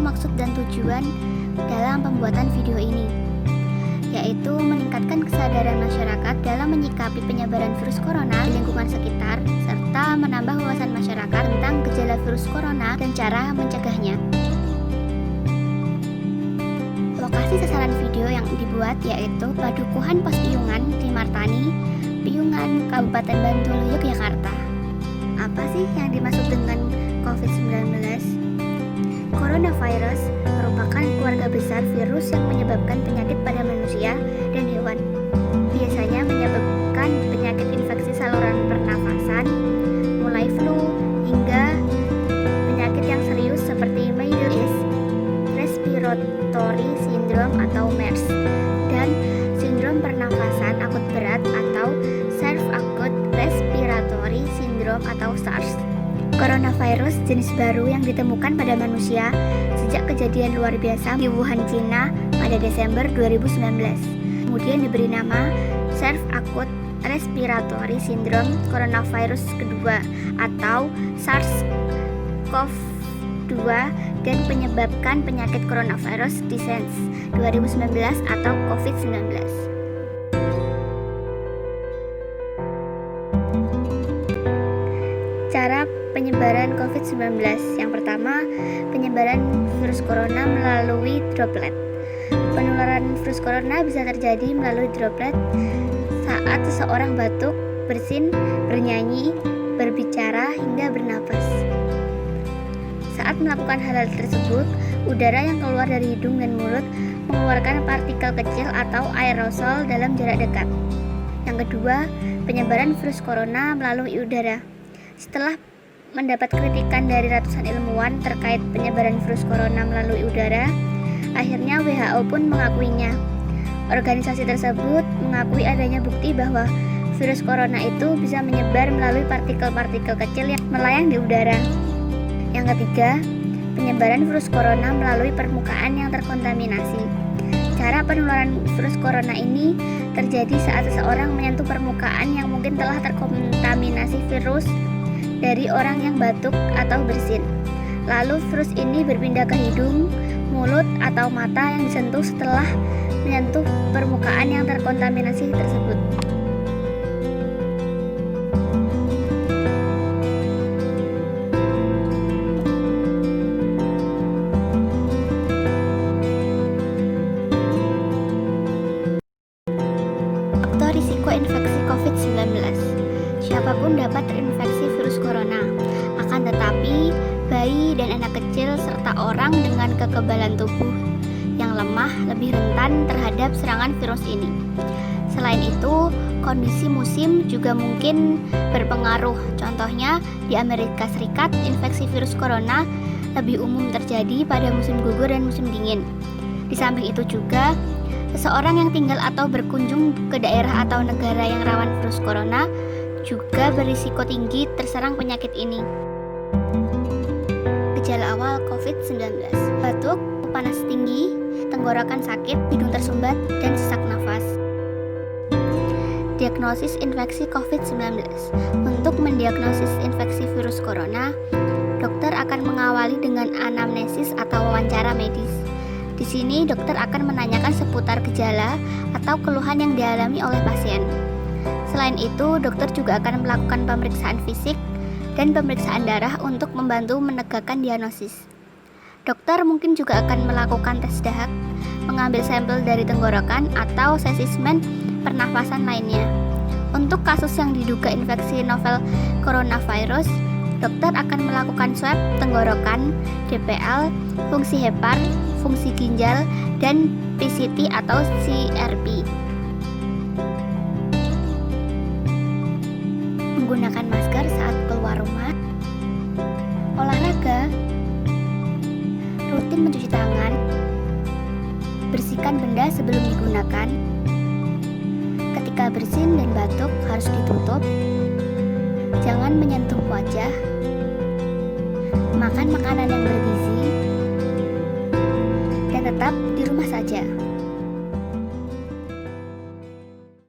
maksud dan tujuan dalam pembuatan video ini, yaitu meningkatkan kesadaran masyarakat dalam menyikapi penyebaran virus corona di lingkungan sekitar, serta menambah wawasan masyarakat tentang gejala virus corona dan cara mencegahnya. Lokasi sasaran video yang dibuat yaitu Padukuhan Pos Piyungan, Trimartani, Piyungan, Kabupaten Bantul, Yogyakarta. Apa sih yang dimaksud dengan COVID-19? Coronavirus merupakan keluarga besar virus yang menyebabkan penyakit pada manusia dan hewan. Biasanya menyebabkan penyakit infeksi saluran pernafasan, mulai flu hingga penyakit yang serius seperti Middle East Respiratory Syndrome atau MERS dan sindrom pernafasan akut berat atau Acute Respiratory Syndrome atau SARS. Coronavirus jenis baru yang ditemukan pada manusia sejak kejadian luar biasa di Wuhan, Cina pada Desember 2019. Kemudian diberi nama Acute Respiratory Syndrome Coronavirus kedua atau SARS-CoV-2 dan penyebabkan penyakit coronavirus disease 2019 atau COVID-19. Cara penyebaran COVID-19. Yang pertama, penyebaran virus corona melalui droplet. Penularan virus corona bisa terjadi melalui droplet saat seseorang batuk, bersin, bernyanyi, berbicara, hingga bernapas. Saat melakukan hal tersebut, udara yang keluar dari hidung dan mulut mengeluarkan partikel kecil atau aerosol dalam jarak dekat. Yang kedua, penyebaran virus corona melalui udara. Setelah mendapat kritikan dari ratusan ilmuwan terkait penyebaran virus corona melalui udara, akhirnya WHO pun mengakuinya. Organisasi tersebut mengakui adanya bukti bahwa virus corona itu bisa menyebar melalui partikel-partikel kecil yang melayang di udara. Yang ketiga, penyebaran virus corona melalui permukaan yang terkontaminasi. Cara penularan virus corona ini terjadi saat seseorang menyentuh permukaan yang mungkin telah terkontaminasi virus dari orang yang batuk atau bersin. Lalu virus ini berpindah ke hidung, mulut, atau mata yang disentuh setelah menyentuh permukaan yang terkontaminasi tersebut. Faktor risiko infeksi COVID-19. Siapapun dapat terinfeksi virus corona, akan tetapi bayi dan anak kecil serta orang dengan kekebalan tubuh yang lemah lebih rentan terhadap serangan virus ini. Selain itu, kondisi musim juga mungkin berpengaruh. Contohnya, di Amerika Serikat, infeksi virus corona lebih umum terjadi pada musim gugur dan musim dingin. Di samping itu juga, seseorang yang tinggal atau berkunjung ke daerah atau negara yang rawan virus corona juga berisiko tinggi terserang penyakit ini. Gejala awal COVID-19: batuk, panas tinggi, tenggorokan sakit, hidung tersumbat, dan sesak nafas. Diagnosis infeksi COVID-19. Untuk mendiagnosis infeksi virus corona, dokter akan mengawali dengan anamnesis atau wawancara medis. Di sini dokter akan menanyakan seputar gejala atau keluhan yang dialami oleh pasien. Selain itu, dokter juga akan melakukan pemeriksaan fisik dan pemeriksaan darah untuk membantu menegakkan diagnosis. Dokter mungkin juga akan melakukan tes dahak, mengambil sampel dari tenggorokan, atau spesimen pernafasan lainnya. Untuk kasus yang diduga infeksi novel coronavirus, dokter akan melakukan swab tenggorokan, DPL, fungsi hepar, fungsi ginjal, dan PCT atau CRP. Menggunakan masker saat keluar rumah, olahraga, rutin mencuci tangan, bersihkan benda sebelum digunakan, ketika bersin dan batuk harus ditutup, jangan menyentuh wajah, makan makanan yang bergizi, dan tetap di rumah saja.